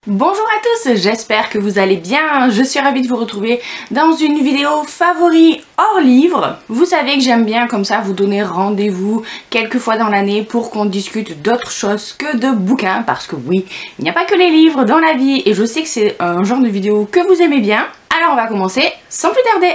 Bonjour à tous, j'espère que vous allez bien. Je suis ravie de vous retrouver dans une vidéo favori hors livre. Vous savez que j'aime bien comme ça vous donner rendez-vous quelques fois dans l'année pour qu'on discute d'autres choses que de bouquins. Parce que oui, il n'y a pas que les livres dans la vie et je sais que c'est un genre de vidéo que vous aimez bien. Alors on va commencer sans plus tarder.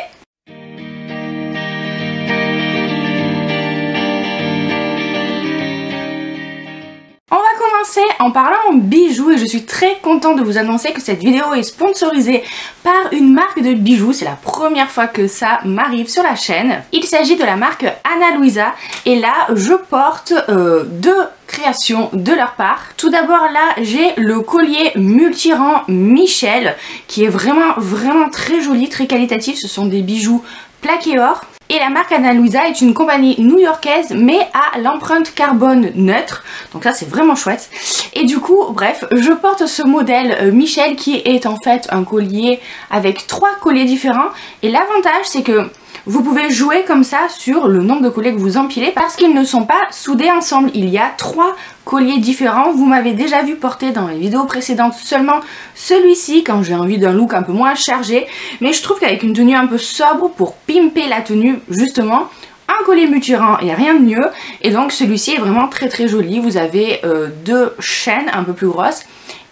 On va commencer en parlant bijoux et je suis très contente de vous annoncer que cette vidéo est sponsorisée par une marque de bijoux. C'est la première fois que ça m'arrive sur la chaîne. Il s'agit de la marque Ana Luisa et là je porte deux créations de leur part. Tout d'abord là j'ai le collier multirang Michel qui est vraiment très joli, très qualitatif. Ce sont des bijoux plaqués or. Et la marque Ana Luisa est une compagnie new-yorkaise mais à l'empreinte carbone neutre. Donc ça c'est vraiment chouette. Et du coup, bref, je porte ce modèle Michel qui est en fait un collier avec 3 colliers différents. Et l'avantage c'est que vous pouvez jouer comme ça sur le nombre de colliers que vous empilez parce qu'ils ne sont pas soudés ensemble. Il y a 3 colliers différents. Vous m'avez déjà vu porter dans les vidéos précédentes seulement celui-ci quand j'ai envie d'un look un peu moins chargé. Mais je trouve qu'avec une tenue un peu sobre pour pimper la tenue justement, un collier multirang et rien de mieux. Et donc celui-ci est vraiment très joli. Vous avez 2 chaînes un peu plus grosses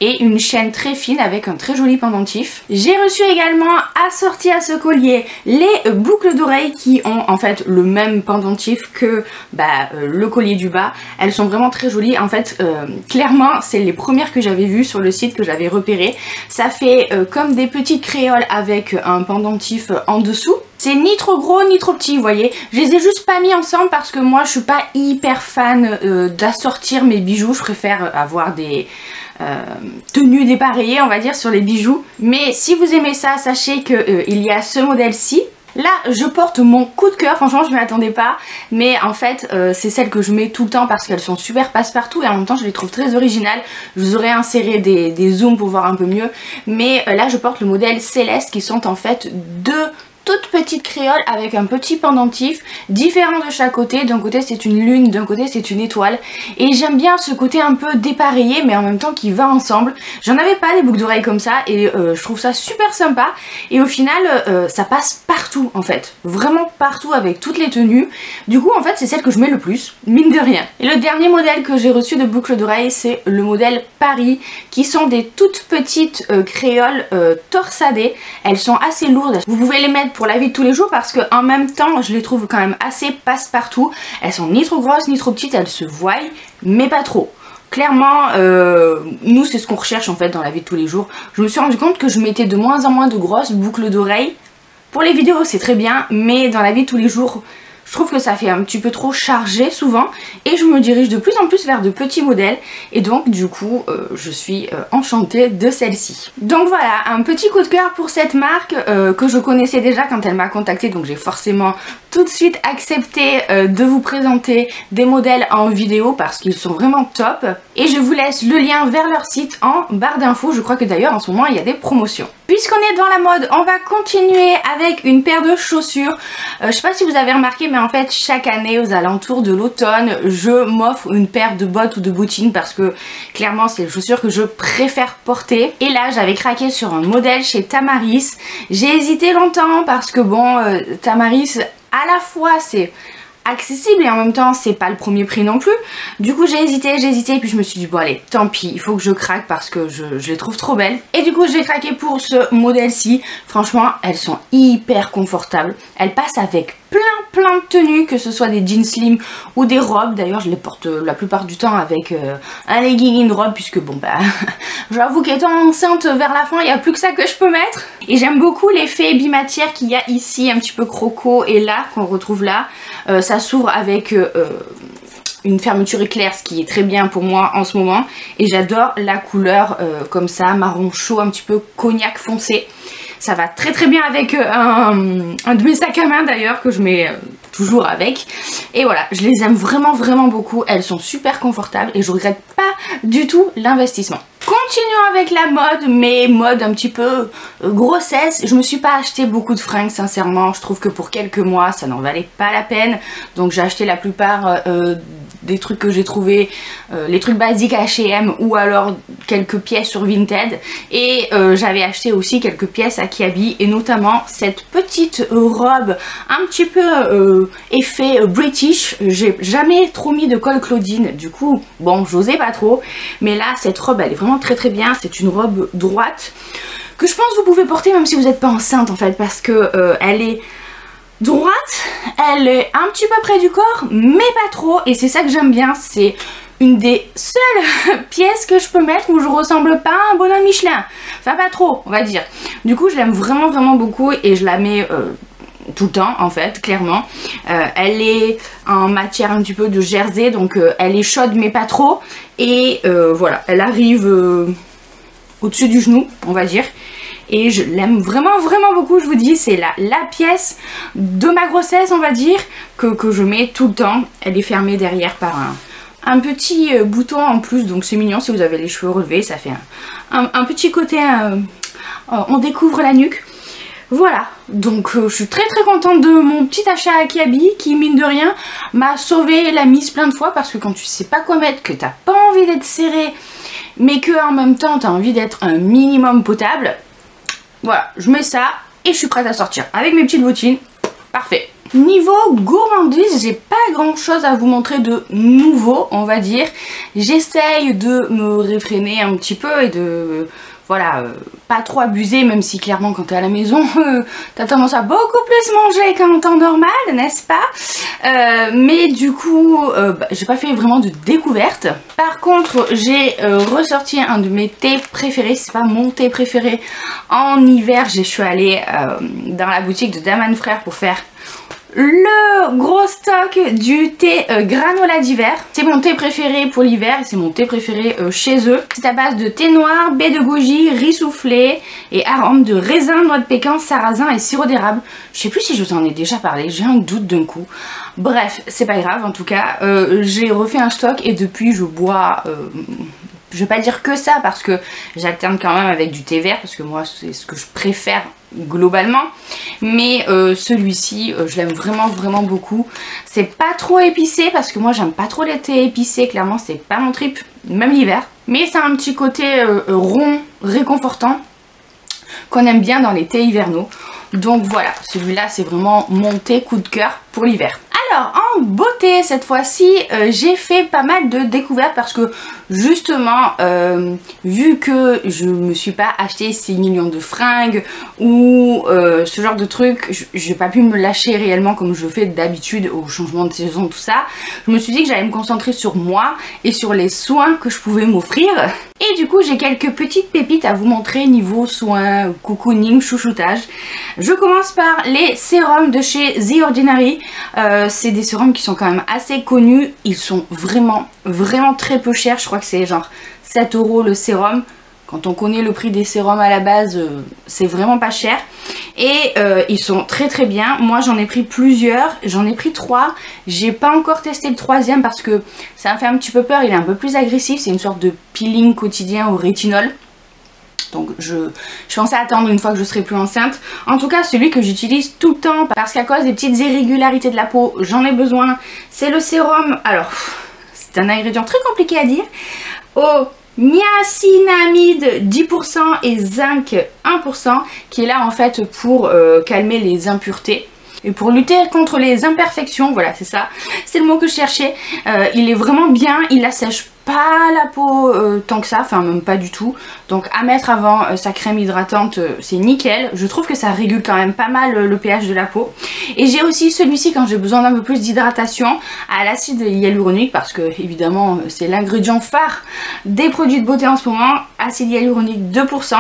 et une chaîne très fine avec un très joli pendentif. J'ai reçu également assorti à ce collier les boucles d'oreilles qui ont en fait le même pendentif que le collier du bas. Elles sont vraiment très jolies. En fait, clairement, c'est les premières que j'avais vues sur le site que j'avais repérées. Ça fait comme des petites créoles avec un pendentif en dessous. C'est ni trop gros ni trop petit, vous voyez. Je les ai juste pas mis ensemble parce que moi je suis pas hyper fan d'assortir mes bijoux. Je préfère avoir des tenues dépareillées on va dire sur les bijoux. Mais si vous aimez ça, sachez qu'il y a ce modèle-ci. Là je porte mon coup de cœur, franchement je m'y attendais pas. Mais en fait c'est celle que je mets tout le temps parce qu'elles sont super passe-partout et en même temps je les trouve très originales. Je vous aurais inséré des zooms pour voir un peu mieux. Mais là je porte le modèle Céleste qui sont en fait deux toute petite créole avec un petit pendentif différent de chaque côté. D'un côté c'est une lune, d'un côté c'est une étoile. Et j'aime bien ce côté un peu dépareillé mais en même temps qui va ensemble. J'en avais pas des boucles d'oreilles comme ça et je trouve ça super sympa. Et au final ça passe partout en fait. Vraiment partout avec toutes les tenues. Du coup en fait c'est celle que je mets le plus, mine de rien. Et le dernier modèle que j'ai reçu de boucles d'oreilles c'est le modèle Paris qui sont des toutes petites créoles torsadées. Elles sont assez lourdes. Vous pouvez les mettre pour la vie de tous les jours parce que en même temps je les trouve quand même assez passe-partout. Elles sont ni trop grosses ni trop petites, elles se voient mais pas trop. Clairement nous c'est ce qu'on recherche en fait dans la vie de tous les jours. Je me suis rendu compte que je mettais de moins en moins de grosses boucles d'oreilles. Pour les vidéos c'est très bien mais dans la vie de tous les jours je trouve que ça fait un petit peu trop chargé souvent et je me dirige de plus en plus vers de petits modèles et donc du coup je suis enchantée de celle-ci. Donc voilà, un petit coup de cœur pour cette marque que je connaissais déjà quand elle m'a contactée, donc j'ai forcément tout de suite accepté de vous présenter des modèles en vidéo parce qu'ils sont vraiment top. Et je vous laisse le lien vers leur site en barre d'infos. Je crois que d'ailleurs en ce moment il y a des promotions. Puisqu'on est dans la mode, on va continuer avec une paire de chaussures. Je sais pas si vous avez remarqué mais en fait chaque année aux alentours de l'automne je m'offre une paire de bottes ou de bottines parce que clairement c'est les chaussures que je préfère porter. Et là j'avais craqué sur un modèle chez Tamaris. J'ai hésité longtemps parce que bon Tamaris à la fois c'est accessible et en même temps c'est pas le premier prix non plus. Du coup j'ai hésité et puis je me suis dit bon allez tant pis, il faut que je craque parce que je les trouve trop belles. Et du coup j'ai craqué pour ce modèle-ci. Franchement elles sont hyper confortables. Elles passent avec plein de tenues, que ce soit des jeans slim ou des robes. D'ailleurs je les porte la plupart du temps avec un legging, une robe puisque bon j'avoue qu'étant enceinte vers la fin il n'y a plus que ça que je peux mettre. Et j'aime beaucoup l'effet bimatière qu'il y a ici, un petit peu croco et là qu'on retrouve là. Ça s'ouvre avec une fermeture éclair, ce qui est très bien pour moi en ce moment. Et j'adore la couleur comme ça, marron chaud, un petit peu cognac foncé. Ça va très bien avec un de mes sacs à main d'ailleurs que je mets toujours avec. Et voilà, je les aime vraiment beaucoup. Elles sont super confortables et je regrette pas du tout l'investissement. Continuons avec la mode, mais mode un petit peu grossesse. Je me suis pas acheté beaucoup de fringues sincèrement. Je trouve que pour quelques mois ça n'en valait pas la peine. Donc j'ai acheté la plupart des trucs que j'ai trouvé, les trucs basiques à H&M ou alors quelques pièces sur Vinted. Et j'avais acheté aussi quelques pièces à Kiabi et notamment cette petite robe un petit peu effet british. J'ai jamais trop mis de col Claudine, du coup bon j'osais pas trop, mais là cette robe elle est vraiment très très bien. C'est une robe droite que je pense que vous pouvez porter même si vous n'êtes pas enceinte en fait, parce que elle est droite, elle est un petit peu près du corps mais pas trop, et c'est ça que j'aime bien. C'est une des seules pièces que je peux mettre où je ressemble pas à un bonhomme Michelin, enfin pas trop on va dire. Du coup je l'aime vraiment vraiment beaucoup et je la mets tout le temps en fait, clairement. Elle est en matière un petit peu de jersey, donc elle est chaude mais pas trop, et voilà, elle arrive au-dessus du genou on va dire, et je l'aime vraiment vraiment beaucoup. Je vous dis, c'est la pièce de ma grossesse on va dire, que je mets tout le temps. Elle est fermée derrière par un petit bouton en plus, donc c'est mignon. Si vous avez les cheveux relevés, ça fait un petit côté, on découvre la nuque. Voilà, donc je suis très très contente de mon petit achat à Kiabi qui mine de rien m'a sauvé la mise plein de fois, parce que quand tu sais pas quoi mettre, que t'as pas envie d'être serré mais que en même temps t'as envie d'être un minimum potable, voilà, je mets ça et je suis prête à sortir avec mes petites bottines, parfait. Niveau gourmandise, j'ai pas grand chose à vous montrer de nouveau on va dire. J'essaye de me réfréner un petit peu et de voilà, pas trop abuser, même si clairement quand t'es à la maison t'as tendance à beaucoup plus manger qu'en temps normal, n'est-ce pas? Mais du coup j'ai pas fait vraiment de découverte. Par contre j'ai ressorti un de mes thés préférés. C'est pas mon thé préféré en hiver. Je suis allée dans la boutique de Daman Frères pour faire le gros stock du thé granola d'hiver. C'est mon thé préféré pour l'hiver et c'est mon thé préféré chez eux. C'est à base de thé noir, baie de goji, riz soufflé et arômes de raisin, noix de pécan, sarrasin et sirop d'érable. Je sais plus si je vous en ai déjà parlé, j'ai un doute d'un coup. Bref, c'est pas grave, en tout cas j'ai refait un stock et depuis je bois... je vais pas dire que ça parce que j'alterne quand même avec du thé vert parce que moi c'est ce que je préfère globalement, mais celui-ci je l'aime vraiment vraiment beaucoup. C'est pas trop épicé parce que moi j'aime pas trop les thés épicés, clairement c'est pas mon trip, même l'hiver, mais c'est un petit côté rond réconfortant qu'on aime bien dans les thés hivernaux. Donc voilà, celui-là c'est vraiment mon thé coup de cœur pour l'hiver. Alors en beauté cette fois-ci j'ai fait pas mal de découvertes parce que justement vu que je me suis pas acheté 6 millions de fringues ou ce genre de trucs, j'ai pas pu me lâcher réellement comme je fais d'habitude au changement de saison tout ça. Je me suis dit que j'allais me concentrer sur moi et sur les soins que je pouvais m'offrir. Et du coup j'ai quelques petites pépites à vous montrer niveau soins, cocooning, chouchoutage. Je commence par les sérums de chez The Ordinary. C'est des sérums qui sont quand même assez connus. Ils sont vraiment vraiment très peu chers. Je crois que c'est genre 7 € le sérum. Quand on connaît le prix des sérums à la base, c'est vraiment pas cher. Et ils sont très très bien. Moi j'en ai pris plusieurs, j'en ai pris 3. J'ai pas encore testé le 3e parce que ça me fait un petit peu peur. Il est un peu plus agressif, c'est une sorte de peeling quotidien au rétinol. Donc je pensais attendre une fois que je serai plus enceinte. En tout cas celui que j'utilise tout le temps parce qu'à cause des petites irrégularités de la peau j'en ai besoin, c'est le sérum. Alors c'est un ingrédient très compliqué à dire. Au niacinamide 10% et zinc 1% qui est là en fait pour calmer les impuretés et pour lutter contre les imperfections, voilà c'est ça, c'est le mot que je cherchais. Il est vraiment bien, il assèche pas la peau tant que ça, enfin même pas du tout, donc à mettre avant sa crème hydratante c'est nickel. Je trouve que ça régule quand même pas mal le pH de la peau. Et j'ai aussi celui-ci quand j'ai besoin d'un peu plus d'hydratation à l'acide hyaluronique parce que évidemment c'est l'ingrédient phare des produits de beauté en ce moment, acide hyaluronique 2%.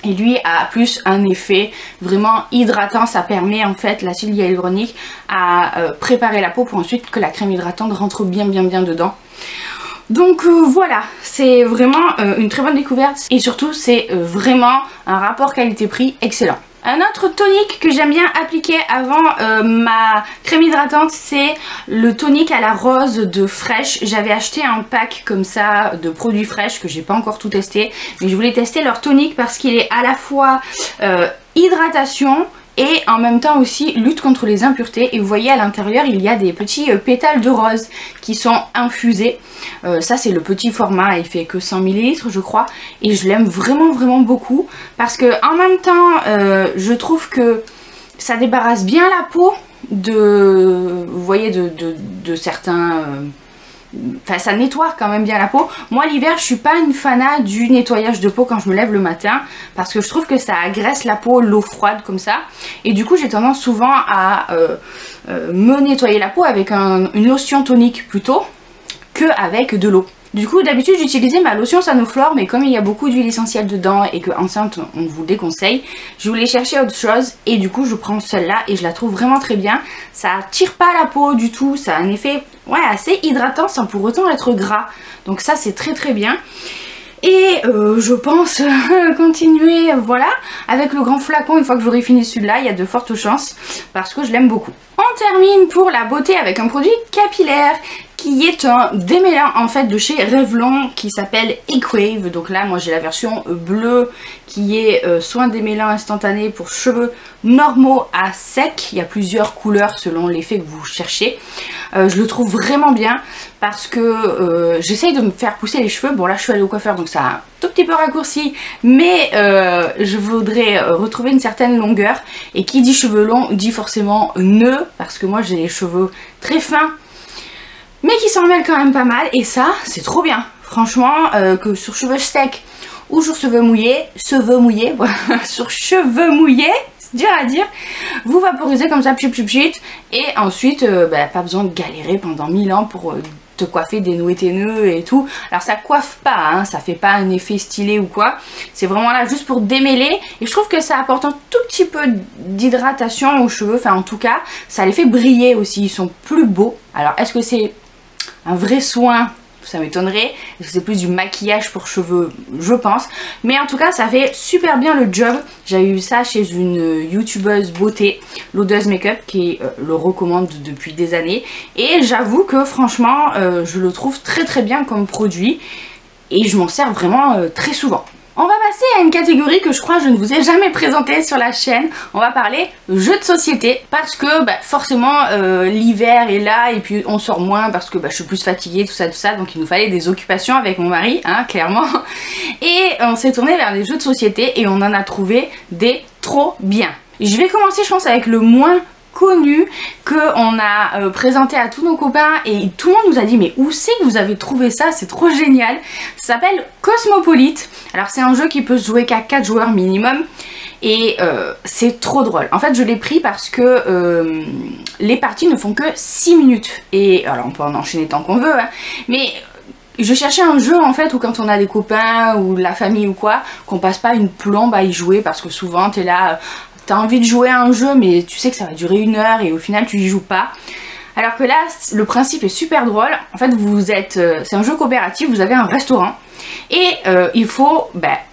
Et lui a plus un effet vraiment hydratant, ça permet en fait l'acide hyaluronique à préparer la peau pour ensuite que la crème hydratante rentre bien dedans. Donc voilà, c'est vraiment une très bonne découverte et surtout c'est vraiment un rapport qualité-prix excellent. Un autre tonique que j'aime bien appliquer avant ma crème hydratante, c'est le tonique à la rose de Fresh. J'avais acheté un pack comme ça de produits Fresh que j'ai pas encore tout testé, mais je voulais tester leur tonique parce qu'il est à la fois hydratation et en même temps aussi lutte contre les impuretés. Et vous voyez à l'intérieur il y a des petits pétales de rose qui sont infusés. Ça c'est le petit format, il fait que 100 ml je crois, et je l'aime vraiment beaucoup parce que en même temps je trouve que ça débarrasse bien la peau vous voyez, de certains... Enfin, ça nettoie quand même bien la peau. Moi l'hiver je suis pas une fanat du nettoyage de peau quand je me lève le matin, parce que je trouve que ça agresse la peau, l'eau froide comme ça, et du coup j'ai tendance souvent à me nettoyer la peau avec une lotion tonique plutôt que avec de l'eau. Du coup d'habitude j'utilisais ma lotion Sanoflore, mais comme il y a beaucoup d'huile essentielle dedans et que enceinte on vous déconseille, je voulais chercher autre chose et du coup je prends celle-là et je la trouve vraiment très bien. Ça tire pas la peau du tout, ça a un effet assez hydratant sans pour autant être gras, donc ça c'est très bien. Et je pense continuer voilà avec le grand flacon une fois que j'aurai fini celui-là, il y a de fortes chances parce que je l'aime beaucoup. On termine pour la beauté avec un produit capillaire qui est un démêlant en fait de chez Revlon qui s'appelle Equave. Donc là moi j'ai la version bleue qui est soin démêlant instantané pour cheveux normaux à sec. Il y a plusieurs couleurs selon l'effet que vous cherchez. Je le trouve vraiment bien parce que j'essaye de me faire pousser les cheveux. Bon là je suis allée au coiffeur donc ça a un tout petit peu raccourci, mais je voudrais retrouver une certaine longueur, et qui dit cheveux longs dit forcément nœud, parce que moi j'ai les cheveux très fins mais qui s'en mêlent quand même pas mal, et ça c'est trop bien franchement, que sur cheveux secs ou sur cheveux mouillés, voilà, sur cheveux mouillés, c'est dur à dire, vous vaporisez comme ça, pchit, et ensuite pas besoin de galérer pendant 1000 ans pour te coiffer, dénouer tes nœuds et tout. Alors ça coiffe pas, hein, ça fait pas un effet stylé ou quoi, c'est vraiment là juste pour démêler, et je trouve que ça apporte un tout petit peu d'hydratation aux cheveux, enfin en tout cas ça les fait briller aussi, ils sont plus beaux. Alors est-ce que c'est un vrai soin? Ça m'étonnerait. Est-ce que c'est plus du maquillage pour cheveux? Je pense. Mais en tout cas, ça fait super bien le job. J'avais eu ça chez une youtubeuse beauté, l'Odeuse Makeup, qui le recommande depuis des années. Et j'avoue que franchement, je le trouve très bien comme produit. Et je m'en sers vraiment très souvent. On va passer à une catégorie que je crois je ne vous ai jamais présentée sur la chaîne. On va parler jeux de société, parce que forcément l'hiver est là et puis on sort moins parce que je suis plus fatiguée, tout ça, donc il nous fallait des occupations avec mon mari, hein, clairement. Et on s'est tourné vers des jeux de société et on en a trouvé des trop bien. Je vais commencer je pense avec le moins connu qu'on a présenté à tous nos copains, et tout le monde nous a dit mais où c'est que vous avez trouvé ça, c'est trop génial. Ça s'appelle Cosmopolite. Alors c'est un jeu qui peut se jouer qu'à 4 joueurs minimum, et c'est trop drôle. En fait je l'ai pris parce que les parties ne font que 6 minutes, et alors on peut en enchaîner tant qu'on veut, hein, mais je cherchais un jeu en fait où quand on a des copains ou de la famille ou quoi, qu'on passe pas une plombe à y jouer, parce que souvent t'es là, t'as envie de jouer à un jeu mais tu sais que ça va durer 1 heure et au final tu y joues pas. Alors que là le principe est super drôle. En fait vous êtes, c'est un jeu coopératif, vous avez un restaurant et il faut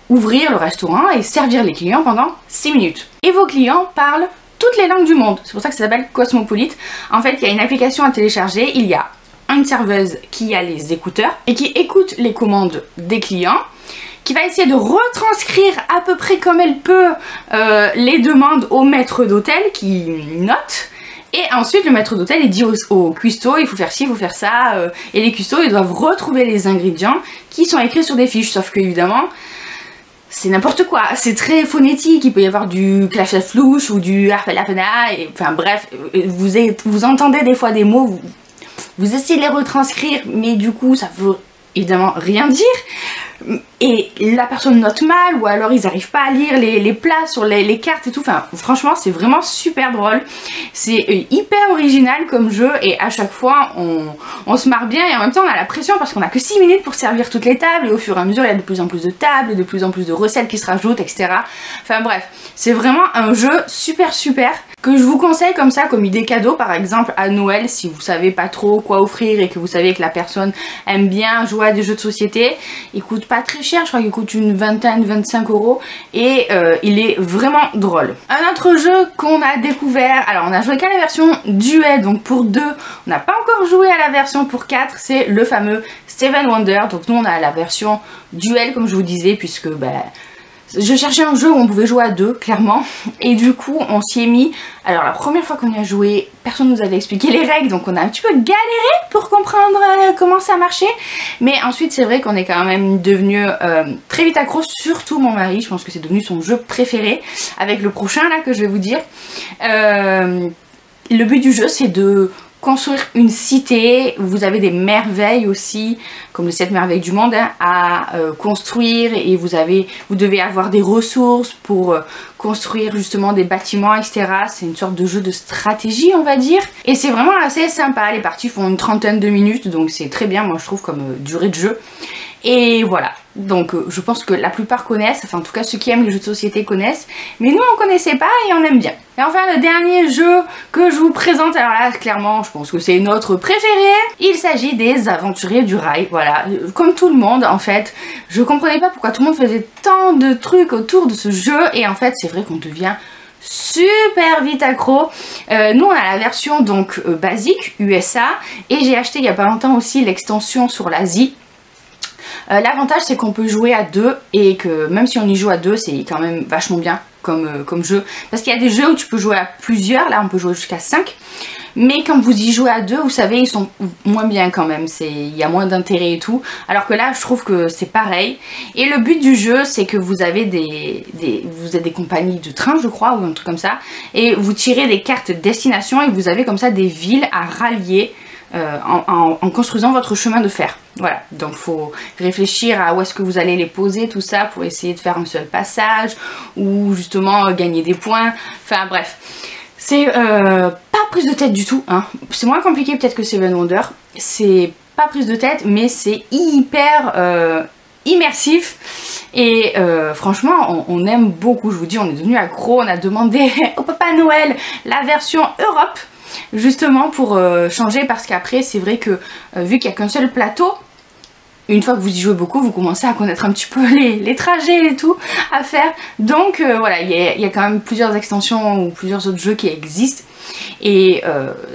ouvrir le restaurant et servir les clients pendant 6 minutes. Et vos clients parlent toutes les langues du monde, c'est pour ça que ça s'appelle Cosmopolite. En fait il y a une application à télécharger, il y a une serveuse qui a les écouteurs et qui écoute les commandes des clients, qui va essayer de retranscrire à peu près comme elle peut les demandes au maître d'hôtel qui note. Et ensuite le maître d'hôtel il dit au cuistot il faut faire ci, il faut faire ça, et les cuistots ils doivent retrouver les ingrédients qui sont écrits sur des fiches, sauf que évidemment c'est n'importe quoi, c'est très phonétique, il peut y avoir du clafouche ou du harpelapena, et enfin bref, vous entendez des fois des mots, vous essayez de les retranscrire mais du coup ça veut évidemment rien dire, et la personne note mal, ou alors ils n'arrivent pas à lire les plats sur les cartes et tout. Enfin franchement c'est vraiment super drôle, c'est hyper original comme jeu, et à chaque fois on se marre bien, et en même temps on a la pression parce qu'on a que 6 minutes pour servir toutes les tables, et au fur et à mesure il y a de plus en plus de tables, de plus en plus de recettes qui se rajoutent, etc. Enfin bref, c'est vraiment un jeu super que je vous conseille comme ça, comme idée cadeau par exemple à Noël, si vous savez pas trop quoi offrir et que vous savez que la personne aime bien jouer à des jeux de société. Il coûte pas très cher, je crois qu'il coûte une vingtaine, 25 €, et il est vraiment drôle. Un autre jeu qu'on a découvert, alors on a joué qu'à la version duel, donc pour 2, on n'a pas encore joué à la version pour 4, c'est le fameux Seven Wonders. Donc nous on a la version duel comme je vous disais, puisque Je cherchais un jeu où on pouvait jouer à deux, clairement, et du coup on s'y est mis. Alors la première fois qu'on y a joué, personne nous avait expliqué les règles, donc on a un petit peu galéré pour comprendre comment ça marchait. Mais ensuite c'est vrai qu'on est quand même devenu très vite accro, surtout mon mari, je pense que c'est devenu son jeu préféré, avec le prochain là que je vais vous dire. Le but du jeu c'est de construire une cité, vous avez des merveilles aussi, comme les 7 merveilles du monde hein, à construire, et vous devez avoir des ressources pour construire justement des bâtiments, etc. C'est une sorte de jeu de stratégie on va dire, et c'est vraiment assez sympa. Les parties font une trentaine de minutes, donc c'est très bien moi je trouve comme durée de jeu. Et voilà, donc je pense que la plupart connaissent, enfin en tout cas ceux qui aiment les jeux de société connaissent, mais nous on connaissait pas et on aime bien. Et enfin le dernier jeu que je vous présente, alors là clairement je pense que c'est notre préféré, il s'agit des Aventuriers du Rail, voilà, comme tout le monde en fait, je comprenais pas pourquoi tout le monde faisait tant de trucs autour de ce jeu, et en fait c'est vrai qu'on devient super vite accro. Nous on a la version donc basique USA, et j'ai acheté il y a pas longtemps aussi l'extension sur l'Asie. L'avantage c'est qu'on peut jouer à deux, et que même si on y joue à deux c'est quand même vachement bien comme jeu, parce qu'il y a des jeux où tu peux jouer à plusieurs, là on peut jouer jusqu'à 5, mais quand vous y jouez à deux vous savez ils sont moins bien quand même, il y a moins d'intérêt et tout, alors que là je trouve que c'est pareil. Et le but du jeu c'est que vous avez vous êtes des compagnies de train je crois, ou un truc comme ça, et vous tirez des cartes destination et vous avez comme ça des villes à rallier en construisant votre chemin de fer. Voilà, donc faut réfléchir à où est-ce que vous allez les poser, tout ça, pour essayer de faire un seul passage, ou justement gagner des points, enfin bref. C'est pas prise de tête du tout, hein. C'est moins compliqué peut-être que Seven Wonders, c'est pas prise de tête, mais c'est hyper immersif, et franchement on aime beaucoup, je vous dis on est devenu accro, on a demandé au Papa Noël la version Europe, justement pour changer, parce qu'après c'est vrai que vu qu'il n'y a qu'un seul plateau, une fois que vous y jouez beaucoup vous commencez à connaître un petit peu les trajets et tout à faire, donc voilà, il y a quand même plusieurs extensions ou plusieurs autres jeux qui existent, et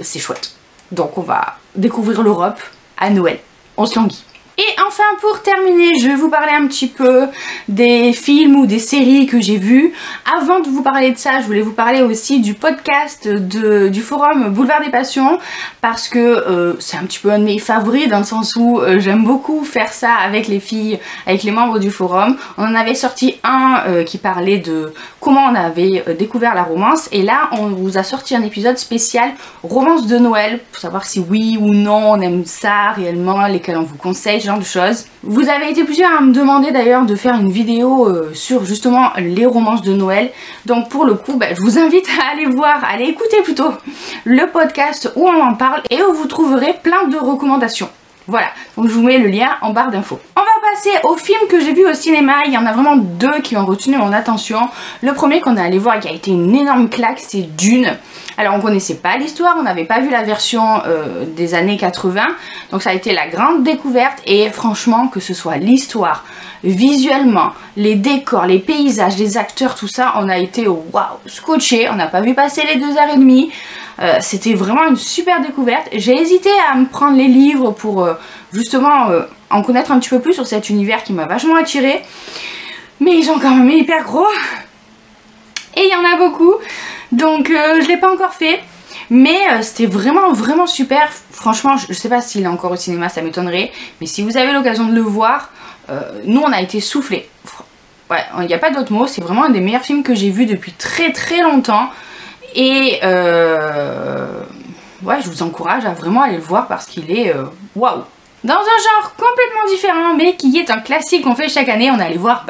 c'est chouette. Donc on va découvrir l'Europe à Noël, on se languit. Et enfin pour terminer, je vais vous parler un petit peu des films ou des séries que j'ai vues. Avant de vous parler de ça, je voulais vous parler aussi du podcast du forum Boulevard des Passions, parce que c'est un petit peu un de mes favoris, dans le sens où j'aime beaucoup faire ça avec les filles, avec les membres du forum. On en avait sorti un qui parlait de comment on avait découvert la romance, et là on vous a sorti un épisode spécial romance de Noël, pour savoir si oui ou non on aime ça réellement, lesquels on vous conseille, genre de choses. Vous avez été plusieurs à me demander d'ailleurs de faire une vidéo sur justement les romances de Noël, donc pour le coup je vous invite à aller voir, à aller écouter plutôt le podcast où on en parle, et où vous trouverez plein de recommandations. Voilà, donc je vous mets le lien en barre d'infos. On va passer aux films que j'ai vus au cinéma. Il y en a vraiment deux qui ont retenu mon attention. Le premier qu'on est allé voir et qui a été une énorme claque, c'est Dune. Alors on connaissait pas l'histoire, on n'avait pas vu la version des années 80, donc ça a été la grande découverte, et franchement que ce soit l'histoire, visuellement, les décors, les paysages, les acteurs, tout ça, on a été waouh, scotché, on n'a pas vu passer les 2h30. C'était vraiment une super découverte. J'ai hésité à me prendre les livres pour justement en connaître un petit peu plus sur cet univers qui m'a vachement attirée, mais ils sont quand même hyper gros et il y en a beaucoup, donc je l'ai pas encore fait, mais c'était vraiment super. Franchement je sais pas s'il est encore au cinéma, ça m'étonnerait, mais si vous avez l'occasion de le voir, nous on a été soufflés. Ouais, il n'y a pas d'autre mot, c'est vraiment un des meilleurs films que j'ai vu depuis très longtemps. Et ouais, je vous encourage à vraiment aller le voir, parce qu'il est waouh. Dans un genre complètement différent, mais qui est un classique qu'on fait chaque année, on est allé voir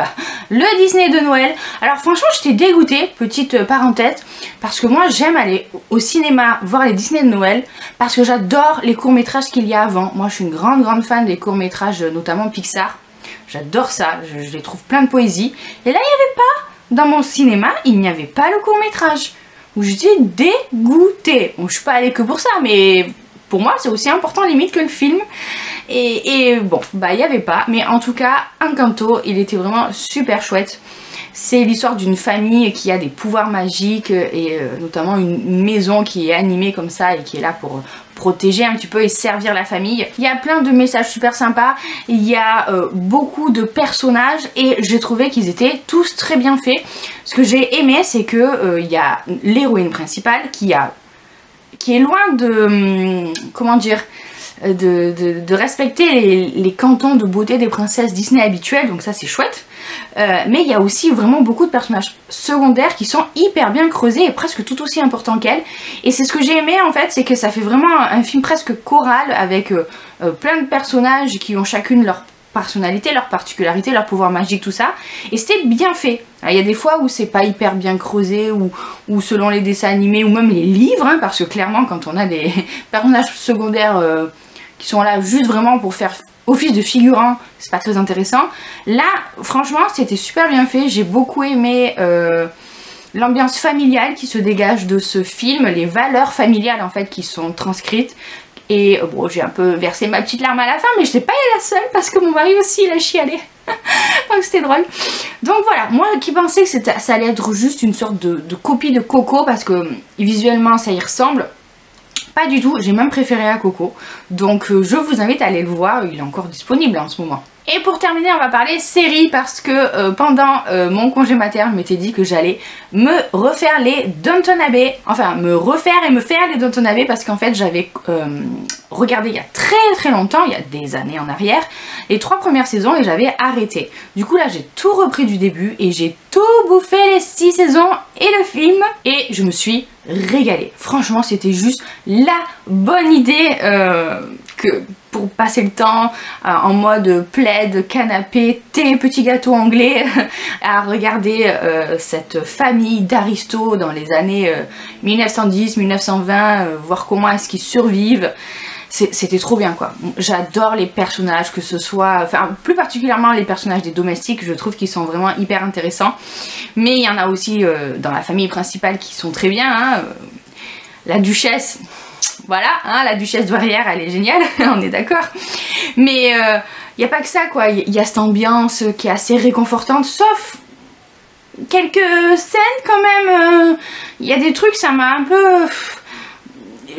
le Disney de Noël. Alors franchement j'étais dégoûtée, petite parenthèse, parce que moi j'aime aller au cinéma voir les Disney de Noël, parce que j'adore les courts-métrages qu'il y a avant. Moi je suis une grande fan des courts-métrages, notamment Pixar. J'adore ça, je les trouve plein de poésie. Et là il n'y avait pas, dans mon cinéma, il n'y avait pas le court-métrage. Où j'étais dégoûtée. Bon, je suis pas allée que pour ça, mais pour moi c'est aussi important limite que le film. Et bon, il n'y avait pas. Mais en tout cas, Encanto, il était vraiment super chouette. C'est l'histoire d'une famille qui a des pouvoirs magiques, et notamment une maison qui est animée comme ça et qui est là pour protéger un petit peu et servir la famille. Il y a plein de messages super sympas, il y a beaucoup de personnages et j'ai trouvé qu'ils étaient tous très bien faits. Ce que j'ai aimé, c'est que il y a l'héroïne principale qui est loin de comment dire, de respecter les cantons de beauté des princesses Disney habituelles, donc ça c'est chouette. Mais il y a aussi vraiment beaucoup de personnages secondaires qui sont hyper bien creusés et presque tout aussi importants qu'elle. Et c'est ce que j'ai aimé en fait, c'est que ça fait vraiment un film presque choral avec plein de personnages qui ont chacune leur personnalité, leur particularité, leur pouvoir magique, tout ça. Et c'était bien fait. Il y a des fois où c'est pas hyper bien creusé, ou selon les dessins animés, ou même les livres, hein, parce que clairement quand on a des personnages secondaires qui sont là juste vraiment pour faire office de figurant, c'est pas très intéressant. Là, franchement, c'était super bien fait. J'ai beaucoup aimé l'ambiance familiale qui se dégage de ce film, les valeurs familiales en fait qui sont transcrites. Et bon, j'ai un peu versé ma petite larme à la fin, mais je n'étais pas la seule parce que mon mari aussi il a chialé. Donc c'était drôle. Donc voilà, moi qui pensais que ça allait être juste une sorte de copie de Coco parce que visuellement ça y ressemble. Pas du tout, j'ai même préféré à Coco. Donc je vous invite à aller le voir, il est encore disponible en ce moment. Et pour terminer, on va parler série parce que pendant mon congé mater, je m'étais dit que j'allais me refaire les Downton Abbey. Enfin, me refaire et me faire les Downton Abbey parce qu'en fait, j'avais regardé il y a très longtemps, il y a des années en arrière, les 3 premières saisons et j'avais arrêté. Du coup, là, j'ai tout repris du début et j'ai tout bouffé, les 6 saisons et le film. Et je me suis régalée. Franchement, c'était juste la bonne idée pour passer le temps en mode plaid, canapé, thé, petit gâteau anglais à regarder cette famille d'aristos dans les années 1910-1920, voir comment est-ce qu'ils survivent. C'était trop bien quoi. J'adore les personnages, que ce soit, enfin plus particulièrement les personnages des domestiques, je trouve qu'ils sont vraiment hyper intéressants. Mais il y en a aussi dans la famille principale qui sont très bien, hein. La duchesse, voilà, hein, la duchesse douairière, elle est géniale, on est d'accord. Mais il n'y a pas que ça quoi, il y a cette ambiance qui est assez réconfortante, sauf quelques scènes quand même. Il y a des trucs, ça m'a un peu...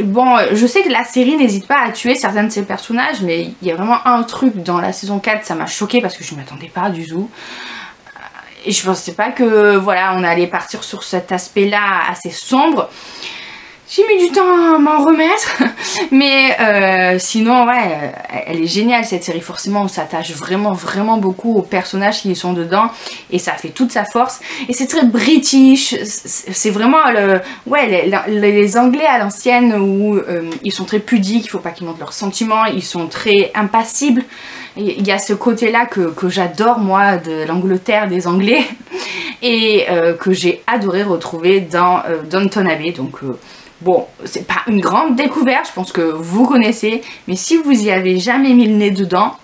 Bon, je sais que la série n'hésite pas à tuer certains de ses personnages, mais il y a vraiment un truc dans la saison 4, ça m'a choqué parce que je ne m'attendais pas du tout. Et je pensais pas que, voilà, on allait partir sur cet aspect-là assez sombre. J'ai mis du temps à m'en remettre, mais sinon ouais, elle est géniale cette série, forcément on s'attache vraiment beaucoup aux personnages qui sont dedans et ça fait toute sa force. Et c'est très british, c'est vraiment les Anglais à l'ancienne où ils sont très pudiques, il faut pas qu'ils montrent leurs sentiments, ils sont très impassibles. Il y a ce côté là que j'adore moi de l'Angleterre des Anglais et que j'ai adoré retrouver dans Downton Abbey, donc... Bon, c'est pas une grande découverte, je pense que vous connaissez, mais si vous y avez jamais mis le nez dedans,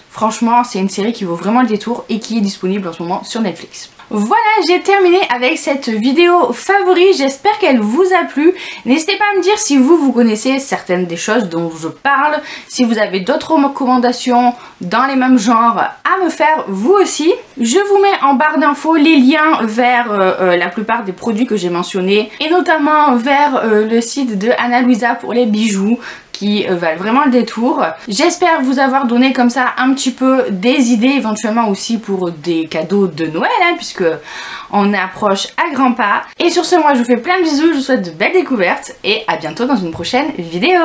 franchement, c'est une série qui vaut vraiment le détour et qui est disponible en ce moment sur Netflix. Voilà, j'ai terminé avec cette vidéo favori, j'espère qu'elle vous a plu. N'hésitez pas à me dire si vous connaissez certaines des choses dont je parle, si vous avez d'autres recommandations dans les mêmes genres à me faire vous aussi. Je vous mets en barre d'infos les liens vers la plupart des produits que j'ai mentionnés et notamment vers le site de Ana Luisa pour les bijoux qui valent vraiment le détour. J'espère vous avoir donné comme ça un petit peu des idées, éventuellement aussi pour des cadeaux de Noël, hein, puisque on approche à grands pas. Et sur ce, moi je vous fais plein de bisous, je vous souhaite de belles découvertes et à bientôt dans une prochaine vidéo.